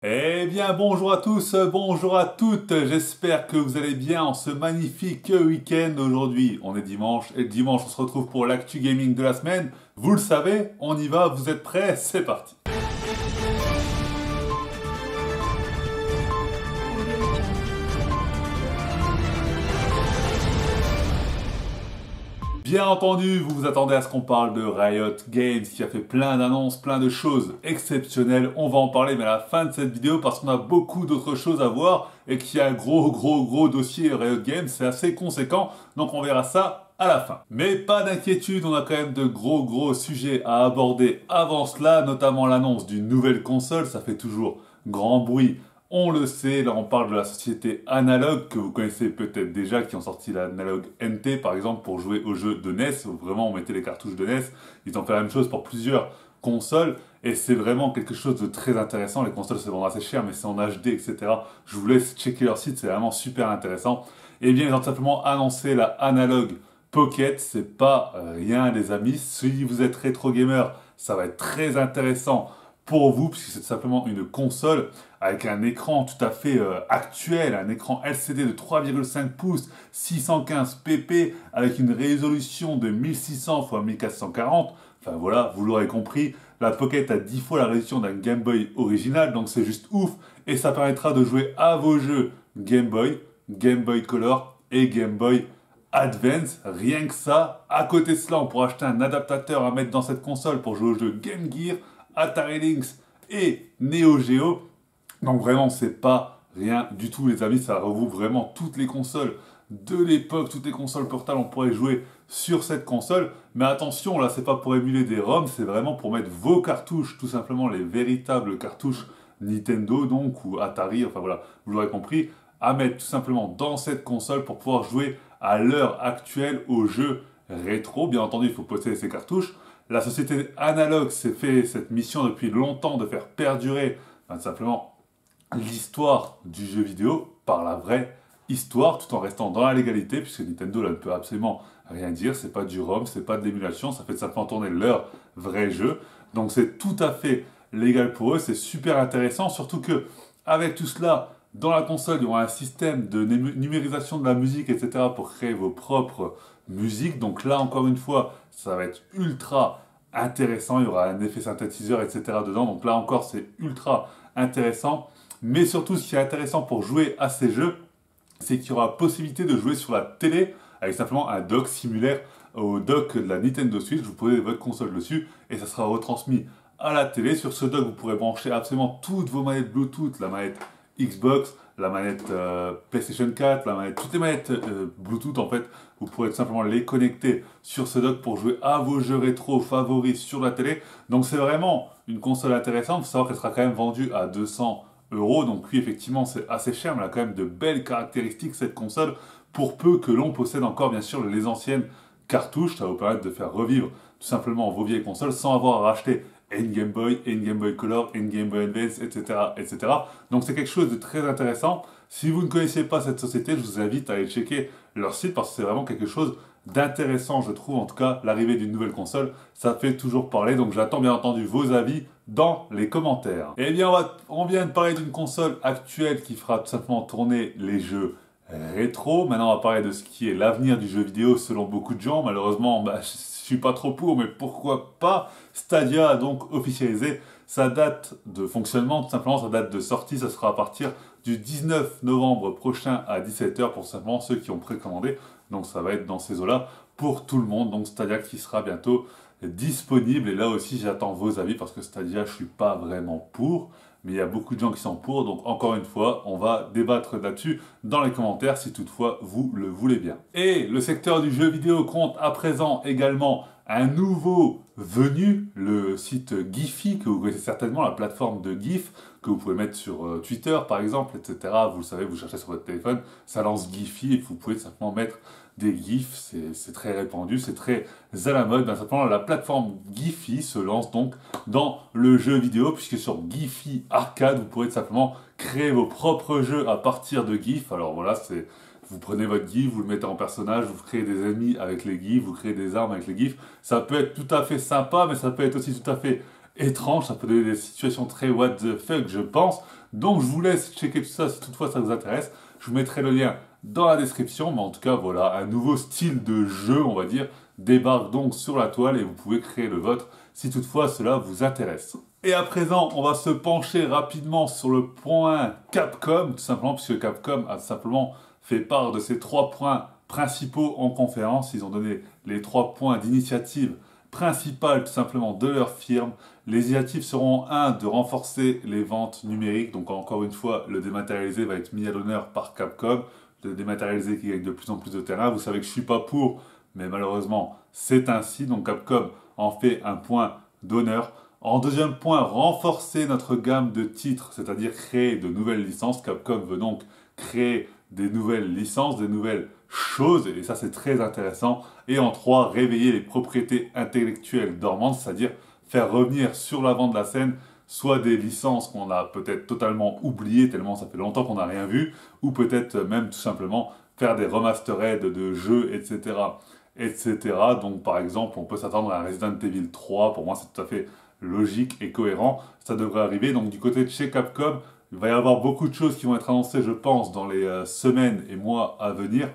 Eh bien, bonjour à tous, bonjour à toutes, j'espère que vous allez bien en ce magnifique week-end aujourd'hui. On est dimanche et le dimanche on se retrouve pour l'actu gaming de la semaine. Vous le savez, on y va, vous êtes prêts, c'est parti. Bien entendu, vous vous attendez à ce qu'on parle de Riot Games qui a fait plein d'annonces, plein de choses exceptionnelles. On va en parler mais à la fin de cette vidéo parce qu'on a beaucoup d'autres choses à voir et qu'il y a un gros dossier Riot Games, c'est assez conséquent, donc on verra ça à la fin. Mais pas d'inquiétude, on a quand même de gros sujets à aborder avant cela, notamment l'annonce d'une nouvelle console, ça fait toujours grand bruit. On le sait, là on parle de la société Analog, que vous connaissez peut-être déjà, qui ont sorti l'Analog NT par exemple pour jouer aux jeux de NES, où vraiment on mettait les cartouches de NES. Ils ont fait la même chose pour plusieurs consoles, et c'est vraiment quelque chose de très intéressant. Les consoles se vendent assez cher, mais c'est en HD, etc. Je vous laisse checker leur site, c'est vraiment super intéressant. Et bien ils ont simplement annoncé la Analog Pocket, c'est pas rien les amis. Si vous êtes rétro gamer, ça va être très intéressant pour vous, puisque c'est simplement une console avec un écran tout à fait actuel, un écran LCD de 3,5 pouces, 615 pp, avec une résolution de 1600 x 1440. Enfin voilà, vous l'aurez compris, la Pocket a 10 fois la résolution d'un Game Boy original, donc c'est juste ouf, et ça permettra de jouer à vos jeux Game Boy, Game Boy Color et Game Boy Advance, rien que ça. À côté de cela, on pourra acheter un adaptateur à mettre dans cette console pour jouer aux jeux Game Gear, Atari Lynx et Neo Geo. Donc vraiment, c'est pas rien du tout les amis, ça regroupe vraiment toutes les consoles de l'époque, toutes les consoles portables, on pourrait jouer sur cette console. Mais attention, là c'est pas pour émuler des ROM, c'est vraiment pour mettre vos cartouches, tout simplement les véritables cartouches Nintendo donc, ou Atari, enfin voilà, vous l'aurez compris, à mettre tout simplement dans cette console pour pouvoir jouer à l'heure actuelle aux jeux rétro. Bien entendu, il faut posséder ces cartouches. La société Analog s'est fait cette mission depuis longtemps de faire perdurer, enfin, simplement, l'histoire du jeu vidéo par la vraie histoire, tout en restant dans la légalité, puisque Nintendo là, ne peut absolument rien dire, c'est pas du ROM, c'est pas de l'émulation, ça fait simplement tourner leur vrai jeu. Donc c'est tout à fait légal pour eux, c'est super intéressant, surtout que avec tout cela, dans la console, il y aura un système de numérisation de la musique, etc. pour créer vos propres musiques. Donc là, encore une fois, ça va être ultra intéressant, il y aura un effet synthétiseur, etc. dedans. Donc là encore, c'est ultra intéressant. Mais surtout, ce qui est intéressant pour jouer à ces jeux, c'est qu'il y aura possibilité de jouer sur la télé avec simplement un dock similaire au dock de la Nintendo Switch. Vous posez votre console dessus et ça sera retransmis à la télé. Sur ce dock, vous pourrez brancher absolument toutes vos manettes Bluetooth, la manette Xbox, la manette PlayStation 4, la manette, toutes les manettes Bluetooth en fait. Vous pourrez tout simplement les connecter sur ce dock pour jouer à vos jeux rétro favoris sur la télé. Donc c'est vraiment une console intéressante. Il faut savoir qu'elle sera quand même vendue à 200 €. Donc oui, effectivement, c'est assez cher, mais elle a quand même de belles caractéristiques, cette console, pour peu que l'on possède encore, bien sûr, les anciennes cartouches. Ça va vous permettre de faire revivre tout simplement vos vieilles consoles sans avoir à racheter une Game Boy, une Game Boy Color, une Game Boy Advance, etc. Donc c'est quelque chose de très intéressant. Si vous ne connaissez pas cette société, je vous invite à aller checker leur site parce que c'est vraiment quelque chose d'intéressant, je trouve. En tout cas, l'arrivée d'une nouvelle console, ça fait toujours parler. Donc j'attends bien entendu vos avis dans les commentaires. Eh bien, on vient de parler d'une console actuelle qui fera tout simplement tourner les jeux rétro. Maintenant, on va parler de ce qui est l'avenir du jeu vidéo selon beaucoup de gens. Malheureusement, je suis pas trop pour, mais pourquoi pas. Stadia a donc officialisé sa date de fonctionnement, tout simplement sa date de sortie. Ça sera à partir du 19 novembre prochain à 17 h pour simplement ceux qui ont précommandé. Donc ça va être dans ces eaux-là pour tout le monde. Donc Stadia qui sera bientôt disponible. Et là aussi, j'attends vos avis parce que Stadia, je suis pas vraiment pour. Mais il y a beaucoup de gens qui sont pour, donc encore une fois, on va débattre là-dessus dans les commentaires si toutefois vous le voulez bien. Et le secteur du jeu vidéo compte à présent également un nouveau venu, le site Giphy, que vous connaissez certainement, la plateforme de GIF, que vous pouvez mettre sur Twitter par exemple, etc. Vous le savez, vous cherchez sur votre téléphone, ça lance Giphy et vous pouvez simplement mettre des GIFs, c'est très répandu, c'est très à la mode. Ben, simplement, la plateforme Giphy se lance donc dans le jeu vidéo, puisque sur Giphy Arcade, vous pourrez tout simplement créer vos propres jeux à partir de GIF. Alors voilà, vous prenez votre GIF, vous le mettez en personnage, vous créez des ennemis avec les GIFs, vous créez des armes avec les GIFs. Ça peut être tout à fait sympa, mais ça peut être aussi tout à fait étranges, ça peut donner des situations très what the fuck, je pense. Donc je vous laisse checker tout ça si toutefois ça vous intéresse. Je vous mettrai le lien dans la description, mais en tout cas voilà, un nouveau style de jeu, on va dire, débarque donc sur la toile et vous pouvez créer le vôtre si toutefois cela vous intéresse. Et à présent, on va se pencher rapidement sur le point Capcom, tout simplement puisque Capcom a simplement fait part de ces 3 points principaux en conférence. Ils ont donné les 3 points d'initiative principales tout simplement de leur firme. Les initiatives seront de renforcer les ventes numériques. Donc encore une fois, le dématérialisé va être mis à l'honneur par Capcom. Le dématérialisé qui gagne de plus en plus de terrain. Vous savez que je ne suis pas pour, mais malheureusement, c'est ainsi. Donc Capcom en fait un point d'honneur. En deuxième point, renforcer notre gamme de titres, c'est-à-dire créer de nouvelles licences. Capcom veut donc créer des nouvelles licences, des nouvelles choses, et ça c'est très intéressant. Et en 3, réveiller les propriétés intellectuelles dormantes, c'est-à-dire faire revenir sur l'avant de la scène soit des licences qu'on a peut-être totalement oubliées, tellement ça fait longtemps qu'on n'a rien vu, ou peut-être même tout simplement faire des remastered de jeux, etc. etc. Donc par exemple, on peut s'attendre à un Resident Evil 3, pour moi c'est tout à fait logique et cohérent, ça devrait arriver. Donc du côté de chez Capcom, il va y avoir beaucoup de choses qui vont être annoncées, je pense, dans les semaines et mois à venir.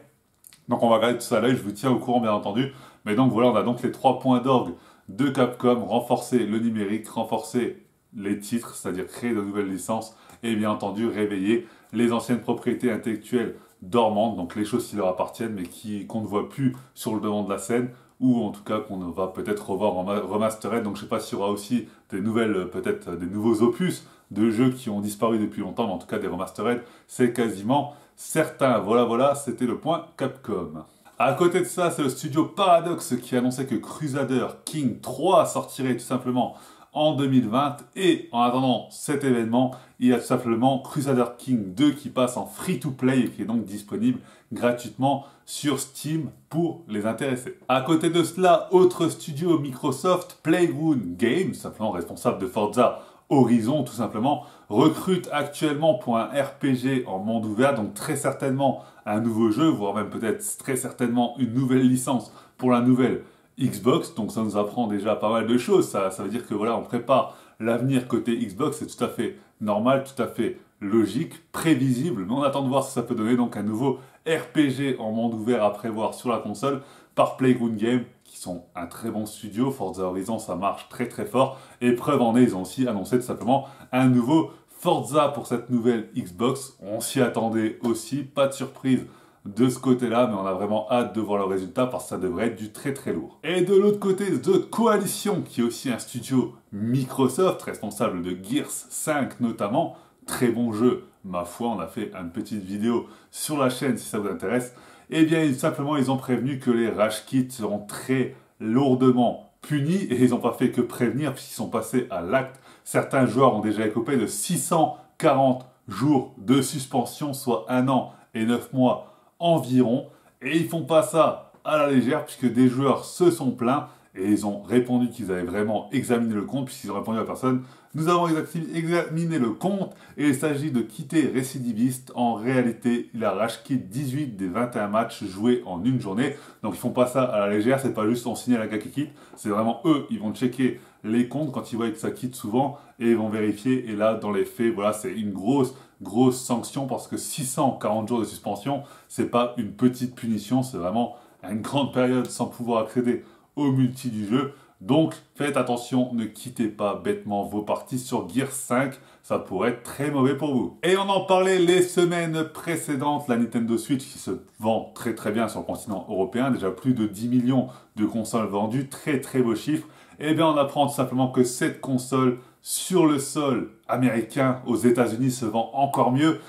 Donc on va regarder tout ça là, je vous tiens au courant bien entendu. Mais donc voilà, on a donc les 3 points d'orgue de Capcom, renforcer le numérique, renforcer les titres, c'est-à-dire créer de nouvelles licences, et bien entendu réveiller les anciennes propriétés intellectuelles dormantes, donc les choses qui leur appartiennent mais qu'on ne voit plus sur le devant de la scène, ou en tout cas qu'on va peut-être revoir en remastered. Donc je ne sais pas s'il y aura aussi des nouvelles, peut-être des nouveaux opus de jeux qui ont disparu depuis longtemps, mais en tout cas des remastered, c'est quasiment certain. Voilà, c'était le point Capcom. À côté de ça, c'est le studio Paradox qui a annoncé que Crusader King 3 sortirait tout simplement en 2020. Et en attendant cet événement, il y a tout simplement Crusader King 2 qui passe en free-to-play et qui est donc disponible gratuitement sur Steam pour les intéressés. À côté de cela, autre studio Microsoft, Playground Games, simplement responsable de Forza Horizon tout simplement, recrute actuellement pour un RPG en monde ouvert, donc très certainement un nouveau jeu, voire même peut-être très certainement une nouvelle licence pour la nouvelle Xbox. Donc ça nous apprend déjà pas mal de choses, ça veut dire que voilà, on prépare l'avenir côté Xbox, c'est tout à fait normal, tout à fait logique, prévisible, mais on attend de voir ce que ça peut donner. Donc un nouveau RPG en monde ouvert à prévoir sur la console par Playground Games, qui sont un très bon studio. Forza Horizon, ça marche très très fort. Et preuve en est, ils ont aussi annoncé tout simplement un nouveau Forza pour cette nouvelle Xbox. On s'y attendait aussi, pas de surprise de ce côté-là, mais on a vraiment hâte de voir le résultat parce que ça devrait être du très très lourd. Et de l'autre côté, The Coalition, qui est aussi un studio Microsoft, responsable de Gears 5 notamment, très bon jeu, ma foi, on a fait une petite vidéo sur la chaîne si ça vous intéresse. Eh bien, simplement, ils ont prévenu que les rage kits seront très lourdement punis, et ils n'ont pas fait que prévenir puisqu'ils sont passés à l'acte. Certains joueurs ont déjà écopé de 640 jours de suspension, soit 1 an et 9 mois environ, et ils font pas ça à la légère puisque des joueurs se sont plaints et ils ont répondu qu'ils avaient vraiment examiné le compte, puisqu'ils ont répondu à la personne: nous avons examiné le compte et il s'agit de quitter récidiviste. En réalité, il a rage quit 18 des 21 matchs joués en une journée. Donc ils font pas ça à la légère, c'est pas juste on signale un gars qui quitte, c'est vraiment eux, ils vont checker les comptes quand ils voient que ça quitte souvent et ils vont vérifier. Et là, dans les faits, voilà, c'est une grosse sanction parce que 640 jours de suspension, c'est pas une petite punition, c'est vraiment une grande période sans pouvoir accéder au multi du jeu. Donc faites attention, ne quittez pas bêtement vos parties sur Gears 5, ça pourrait être très mauvais pour vous. Et on en parlait les semaines précédentes, la Nintendo Switch qui se vend très très bien sur le continent européen, déjà plus de 10 millions de consoles vendues, très très beau chiffre. Et bien on apprend tout simplement que cette console sur le sol américain aux États-Unis se vend encore mieux.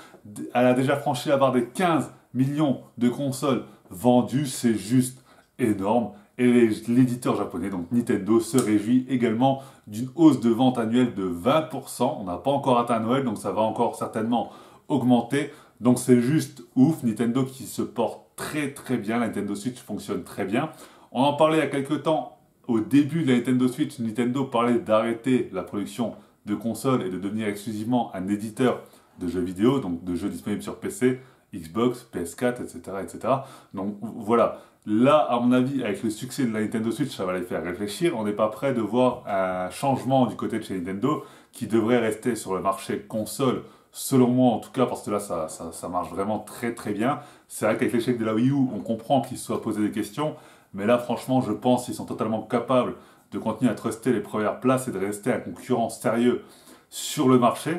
Elle a déjà franchi la barre des 15 millions de consoles vendues, c'est juste énorme. Et l'éditeur japonais, donc Nintendo, se réjouit également d'une hausse de vente annuelle de 20%. On n'a pas encore atteint Noël, donc ça va encore certainement augmenter. Donc c'est juste ouf. Nintendo qui se porte très très bien. La Nintendo Switch fonctionne très bien. On en parlait il y a quelques temps. Au début de la Nintendo Switch, Nintendo parlait d'arrêter la production de consoles et de devenir exclusivement un éditeur de jeux vidéo, donc de jeux disponibles sur PC, Xbox, PS4, etc., etc. Donc voilà, Là, à mon avis, avec le succès de la Nintendo Switch, ça va les faire réfléchir. On n'est pas prêt de voir un changement du côté de chez Nintendo qui devrait rester sur le marché console, selon moi en tout cas, parce que là, ça marche vraiment très très bien. C'est vrai qu'avec l'échec de la Wii U, on comprend qu'ils se soient posés des questions, mais là, franchement, je pense qu'ils sont totalement capables de continuer à truster les premières places et de rester un concurrent sérieux sur le marché.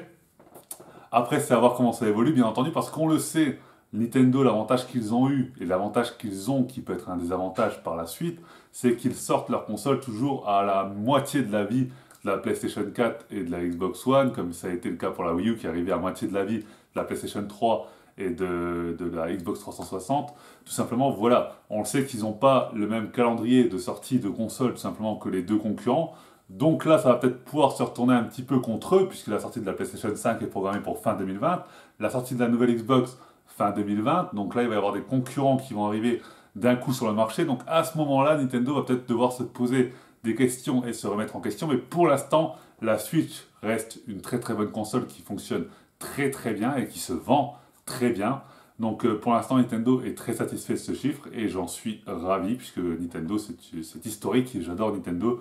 Après, c'est à voir comment ça évolue, bien entendu, parce qu'on le sait, Nintendo, l'avantage qu'ils ont eu et l'avantage qu'ils ont, qui peut être un désavantage par la suite, c'est qu'ils sortent leur console toujours à la moitié de la vie de la PlayStation 4 et de la Xbox One, comme ça a été le cas pour la Wii U qui est arrivée à moitié de la vie de la PlayStation 3 et de la Xbox 360. Tout simplement, voilà, on sait qu'ils n'ont pas le même calendrier de sortie de console, tout simplement, que les deux concurrents. Donc là, ça va peut-être pouvoir se retourner un petit peu contre eux, puisque la sortie de la PlayStation 5 est programmée pour fin 2020, la sortie de la nouvelle Xbox fin 2020, donc là il va y avoir des concurrents qui vont arriver d'un coup sur le marché, donc à ce moment-là, Nintendo va peut-être devoir se poser des questions et se remettre en question, mais pour l'instant, la Switch reste une très très bonne console qui fonctionne très très bien et qui se vend très bien. Donc pour l'instant, Nintendo est très satisfait de ce chiffre et j'en suis ravi, puisque Nintendo c'est historique et j'adore Nintendo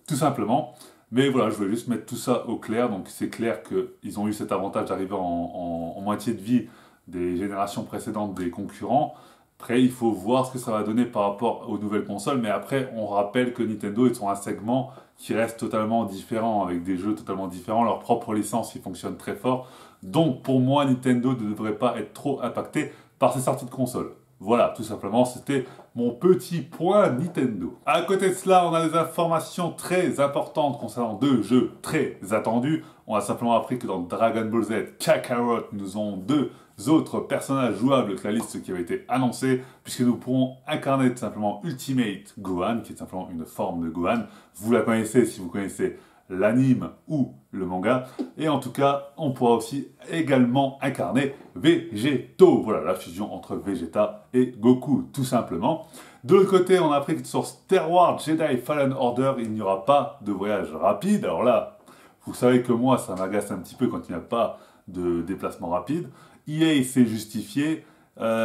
tout simplement. Mais voilà, je voulais juste mettre tout ça au clair. Donc c'est clair qu'ils ont eu cet avantage d'arriver en moitié de vie des générations précédentes des concurrents. Après, il faut voir ce que ça va donner par rapport aux nouvelles consoles. Mais après, on rappelle que Nintendo est sur un segment qui reste totalement différent, avec des jeux totalement différents. Leur propre licence, ils fonctionnent très fort. Donc pour moi, Nintendo ne devrait pas être trop impacté par ces sorties de consoles. Voilà, tout simplement, c'était mon petit point Nintendo. À côté de cela, on a des informations très importantes concernant deux jeux très attendus. On a simplement appris que dans Dragon Ball Z Kakarot, nous avons deux autres personnages jouables que la liste qui avait été annoncée, puisque nous pourrons incarner tout simplement Ultimate Gohan, qui est simplement une forme de Gohan. Vous la connaissez si vous connaissez l'anime ou le manga. Et en tout cas, on pourra aussi également incarner Végéto. Voilà, la fusion entre Vegeta et Goku, tout simplement. De l'autre côté, on a appris que sur Star Wars Jedi Fallen Order, il n'y aura pas de voyage rapide. Alors là, vous savez que moi, ça m'agace un petit peu quand il n'y a pas de déplacement rapide. EA s'est justifié.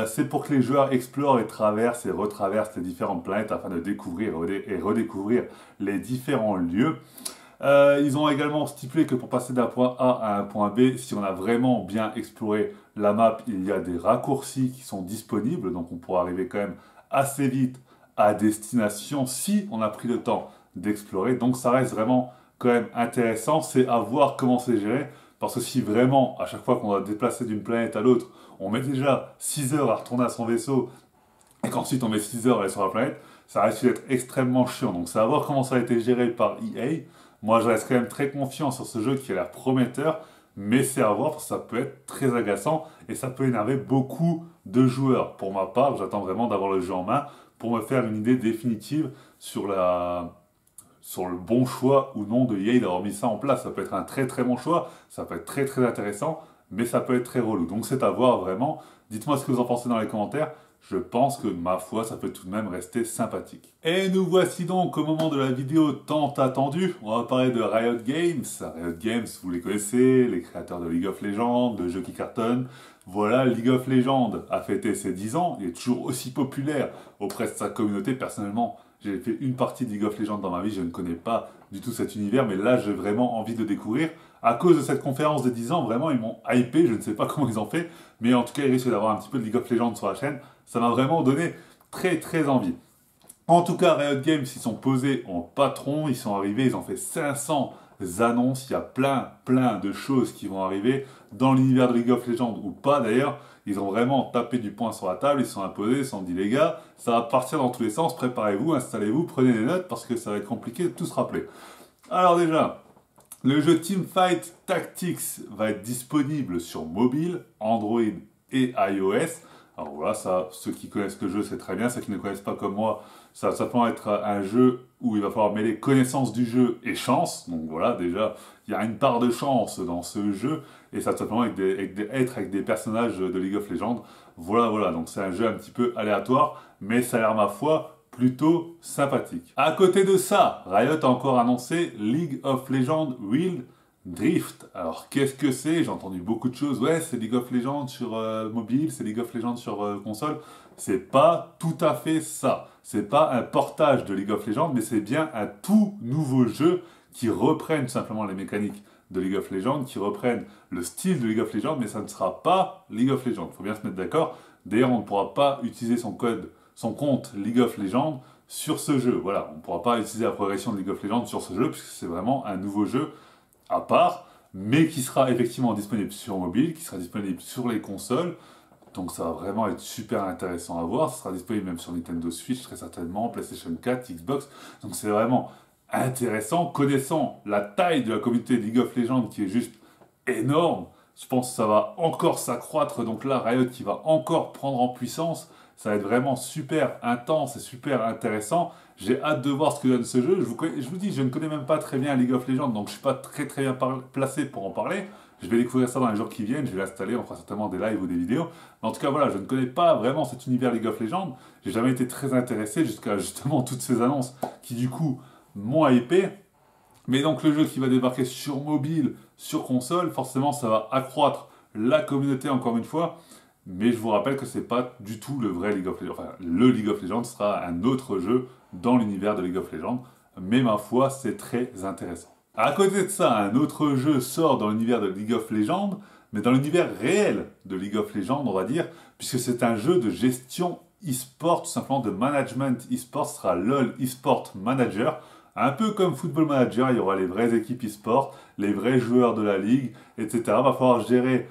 C'est pour que les joueurs explorent et traversent et retraversent les différentes planètes afin de découvrir et redécouvrir les différents lieux. Ils ont également stipulé que pour passer d'un point A à un point B, si on a vraiment bien exploré la map, il y a des raccourcis qui sont disponibles, donc on pourra arriver quand même assez vite à destination si on a pris le temps d'explorer. Donc ça reste vraiment quand même intéressant, c'est à voir comment c'est géré, parce que si vraiment, à chaque fois qu'on doit déplacer d'une planète à l'autre, on met déjà 6 heures à retourner à son vaisseau, et qu'ensuite on met 6 heures à aller sur la planète, ça risque d'être extrêmement chiant. Donc c'est à voir comment ça a été géré par EA. Moi, je reste quand même très confiant sur ce jeu qui a l'air prometteur, mais c'est à voir parce que ça peut être très agaçant et ça peut énerver beaucoup de joueurs. Pour ma part, j'attends vraiment d'avoir le jeu en main pour me faire une idée définitive sur le bon choix ou non de EA d'avoir mis ça en place. Ça peut être un très très bon choix, ça peut être très très intéressant, mais ça peut être très relou. Donc c'est à voir vraiment. Dites-moi ce que vous en pensez dans les commentaires. Je pense que, ma foi, ça peut tout de même rester sympathique. Et nous voici donc au moment de la vidéo tant attendue. On va parler de Riot Games. Riot Games, vous les connaissez, les créateurs de League of Legends, de jeux qui cartonnent. Voilà, League of Legends a fêté ses 10 ans. Il est toujours aussi populaire auprès de sa communauté. Personnellement, j'ai fait une partie de League of Legends dans ma vie. Je ne connais pas du tout cet univers, mais là, j'ai vraiment envie de découvrir. À cause de cette conférence de 10 ans, vraiment, ils m'ont hypé. Je ne sais pas comment ils ont fait, mais en tout cas, ils risquent d'avoir un petit peu de League of Legends sur la chaîne. Ça m'a vraiment donné très très envie. En tout cas, Riot Games, ils sont posés en patron, ils sont arrivés, ils ont fait 500 annonces, il y a plein de choses qui vont arriver dans l'univers de League of Legends ou pas d'ailleurs. Ils ont vraiment tapé du poing sur la table, ils sont imposés, ils se sont dit les gars, ça va partir dans tous les sens, préparez-vous, installez-vous, prenez des notes parce que ça va être compliqué de tout se rappeler. Alors déjà, le jeu Teamfight Tactics va être disponible sur mobile, Android et iOS. Alors voilà, ça, ceux qui connaissent le jeu, c'est très bien. Ceux qui ne connaissent pas comme moi, ça va simplement être un jeu où il va falloir mêler connaissance du jeu et chance. Donc voilà, déjà, il y a une part de chance dans ce jeu. Et ça va simplement être avec des personnages de League of Legends. Voilà, donc c'est un jeu un petit peu aléatoire, mais ça a l'air, ma foi, plutôt sympathique. À côté de ça, Riot a encore annoncé League of Legends Wild Drift. Alors, qu'est-ce que c'est? J'ai entendu beaucoup de choses. Ouais, c'est League of Legends sur mobile, c'est League of Legends sur console. C'est pas tout à fait ça. C'est pas un portage de League of Legends, mais c'est bien un tout nouveau jeu qui reprenne tout simplement les mécaniques de League of Legends, qui reprennent le style de League of Legends, mais ça ne sera pas League of Legends. Il faut bien se mettre d'accord. D'ailleurs, on ne pourra pas utiliser son compte League of Legends sur ce jeu. Voilà, on ne pourra pas utiliser la progression de League of Legends sur ce jeu, puisque c'est vraiment un nouveau jeu à part, mais qui sera effectivement disponible sur mobile, qui sera disponible sur les consoles. Donc ça va vraiment être super intéressant à voir. Ça sera disponible même sur Nintendo Switch très certainement, PlayStation 4, Xbox. Donc c'est vraiment intéressant. Connaissant la taille de la communauté League of Legends qui est juste énorme, je pense que ça va encore s'accroître. Donc là, Riot qui va encore prendre en puissance. Ça va être vraiment super intense et super intéressant. J'ai hâte de voir ce que donne ce jeu. Je vous dis, je ne connais même pas très bien League of Legends, donc je ne suis pas très bien placé pour en parler. Je vais découvrir ça dans les jours qui viennent, je vais l'installer, on fera certainement des lives ou des vidéos. Mais en tout cas, voilà, je ne connais pas vraiment cet univers League of Legends. J'ai jamais été très intéressé jusqu'à justement toutes ces annonces qui du coup m'ont hypé. Mais donc le jeu qui va débarquer sur mobile, sur console, forcément ça va accroître la communauté encore une fois. Mais je vous rappelle que c'est pas du tout le vrai League of Legends. Enfin, le League of Legends sera un autre jeu dans l'univers de League of Legends. Mais ma foi, c'est très intéressant. À côté de ça, un autre jeu sort dans l'univers de League of Legends, mais dans l'univers réel de League of Legends, on va dire, puisque c'est un jeu de gestion e-sport, tout simplement de management e-sport, ce sera LoL eSport Manager. Un peu comme Football Manager, il y aura les vraies équipes e-sport, les vrais joueurs de la ligue, etc. Il va falloir gérer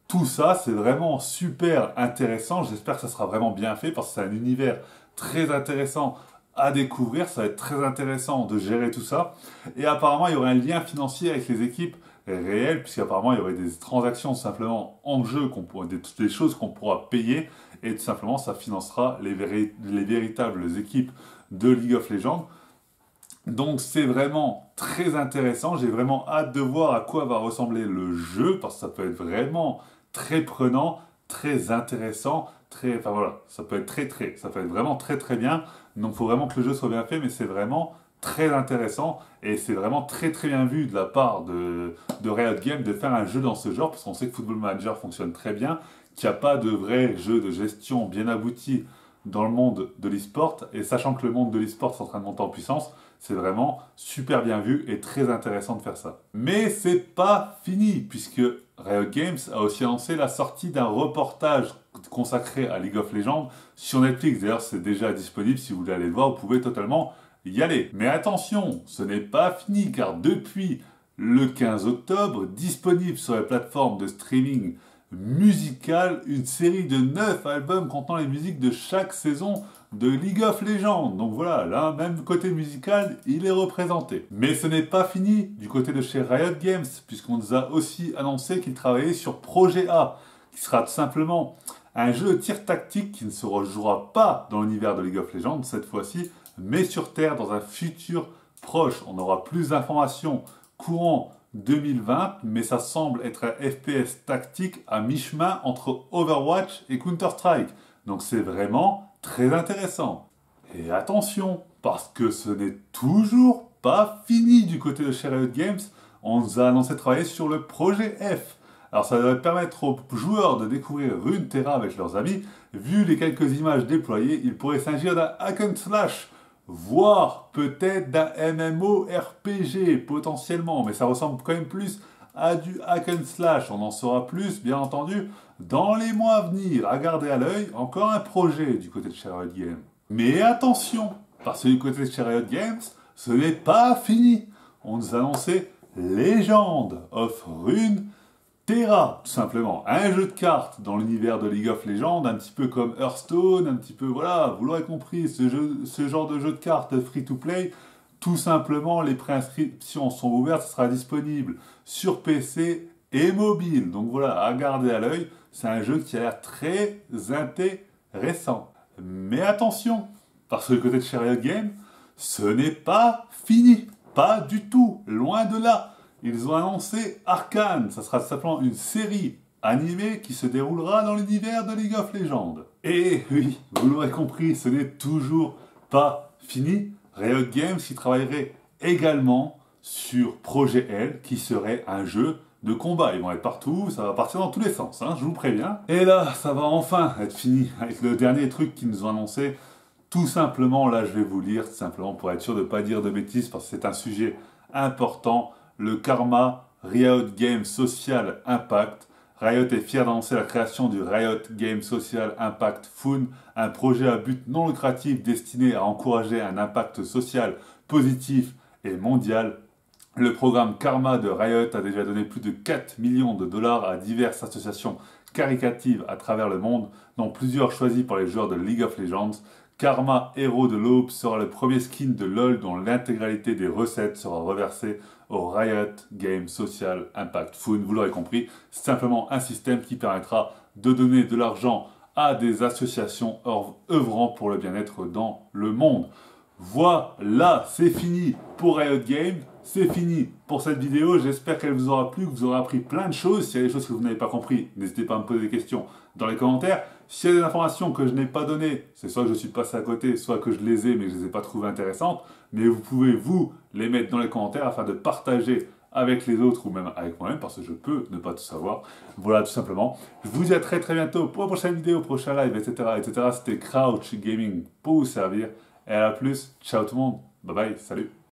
tout ça, c'est vraiment super intéressant. J'espère que ça sera vraiment bien fait parce que c'est un univers très intéressant à découvrir. Ça va être très intéressant de gérer tout ça. Et apparemment, il y aurait un lien financier avec les équipes réelles, puisqu'apparemment, il y aurait des transactions simplement en jeu, des choses qu'on pourra payer. Et tout simplement, ça financera les véritables équipes de League of Legends. Donc c'est vraiment très intéressant, j'ai vraiment hâte de voir à quoi va ressembler le jeu, parce que ça peut être vraiment très prenant, très intéressant, enfin voilà, ça peut être ça peut être vraiment très bien, donc il faut vraiment que le jeu soit bien fait, mais c'est vraiment très intéressant, et c'est vraiment très bien vu de la part de Riot Games de faire un jeu dans ce genre, parce qu'on sait que Football Manager fonctionne très bien, qu'il n'y a pas de vrai jeu de gestion bien abouti dans le monde de l'e-sport, et sachant que le monde de l'e-sport est en train de monter en puissance, c'est vraiment super bien vu et très intéressant de faire ça. Mais c'est pas fini, puisque Riot Games a aussi annoncé la sortie d'un reportage consacré à League of Legends sur Netflix. D'ailleurs, c'est déjà disponible, si vous voulez aller le voir, vous pouvez totalement y aller. Mais attention, ce n'est pas fini, car depuis le 15 octobre, disponible sur la plateforme de streaming musical, une série de 9 albums contenant les musiques de chaque saison de League of Legends. Donc voilà, là, même côté musical, il est représenté. Mais ce n'est pas fini du côté de chez Riot Games, puisqu'on nous a aussi annoncé qu'il travaillait sur Projet A, qui sera tout simplement un jeu de tir tactique qui ne se rejouera pas dans l'univers de League of Legends cette fois-ci, mais sur Terre dans un futur proche. On aura plus d'informations courant 2020, mais ça semble être un FPS tactique à mi-chemin entre Overwatch et Counter-Strike. Donc c'est vraiment très intéressant. Et attention, parce que ce n'est toujours pas fini du côté de chez Riot Games, on nous a annoncé travailler sur le projet F. Alors ça devrait permettre aux joueurs de découvrir Runeterra avec leurs amis. Vu les quelques images déployées, il pourrait s'agir d'un hack and slash, voire peut-être d'un MMORPG potentiellement, mais ça ressemble quand même plus à du hack and slash. On en saura plus, bien entendu, dans les mois à venir. À garder à l'œil, encore un projet du côté de chez Riot Games. Mais attention, parce que du côté de chez Riot Games, ce n'est pas fini. On nous a annoncé Legend of Runeterra, tout simplement. Un jeu de cartes dans l'univers de League of Legends, un petit peu comme Hearthstone, un petit peu, voilà, vous l'aurez compris, ce genre de jeu de cartes free-to-play. Tout simplement, les préinscriptions sont ouvertes, ça sera disponible sur PC et mobile. Donc voilà, à garder à l'œil, c'est un jeu qui a l'air très intéressant. Mais attention, parce que du côté de chez Riot Games, ce n'est pas fini. Pas du tout, loin de là. Ils ont annoncé Arcane, ça sera simplement une série animée qui se déroulera dans l'univers de League of Legends. Et oui, vous l'aurez compris, ce n'est toujours pas fini. Riot Games y travaillerait également sur Projet L, qui serait un jeu de combat. Ils vont être partout, ça va partir dans tous les sens, hein, je vous préviens. Et là, ça va enfin être fini avec le dernier truc qu'ils nous ont annoncé. Tout simplement, là je vais vous lire, simplement pour être sûr de ne pas dire de bêtises, parce que c'est un sujet important. Le Karma Riot Game Social Impact. Riot est fier d'annoncer la création du Riot Game Social Impact Fund, un projet à but non lucratif destiné à encourager un impact social positif et mondial. Le programme Karma de Riot a déjà donné plus de 4 millions de dollars à diverses associations caritatives à travers le monde, dont plusieurs choisies par les joueurs de League of Legends. Karma Héros de l'Aube sera le premier skin de LoL dont l'intégralité des recettes sera reversée au Riot Game Social Impact Fund. Vous l'aurez compris, c'est simplement un système qui permettra de donner de l'argent à des associations œuvrant pour le bien-être dans le monde. Voilà, c'est fini pour Riot Games, c'est fini pour cette vidéo. J'espère qu'elle vous aura plu, que vous aurez appris plein de choses. S'il y a des choses que vous n'avez pas compris, n'hésitez pas à me poser des questions dans les commentaires. S'il y a des informations que je n'ai pas données, c'est soit que je suis passé à côté, soit que je les ai mais que je ne les ai pas trouvées intéressantes. Mais vous pouvez, vous, les mettre dans les commentaires afin de partager avec les autres ou même avec moi-même parce que je peux ne pas tout savoir. Voilà, tout simplement. Je vous dis à très bientôt pour la prochaine vidéo, prochain live, etc. C'était Crouch Gaming pour vous servir. Et à la plus, ciao tout le monde, bye bye, salut.